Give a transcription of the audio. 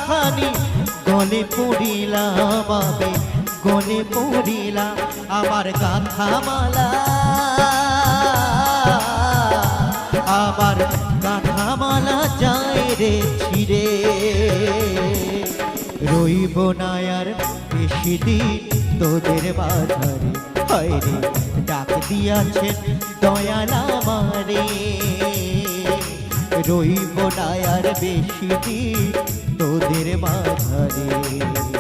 খানি গলে পড়িলাম আবে গলে পড়িলাম আমার গাঁথা মালা আমার গাঁথা মালা যায় রে ছিড়ে রইব না আর বেশি দিন তোদের বাধারে হায়রে ডাক দিয়াছেন দয়াল আমারে রইব না আর বেশি দিন তোদের বাধারে।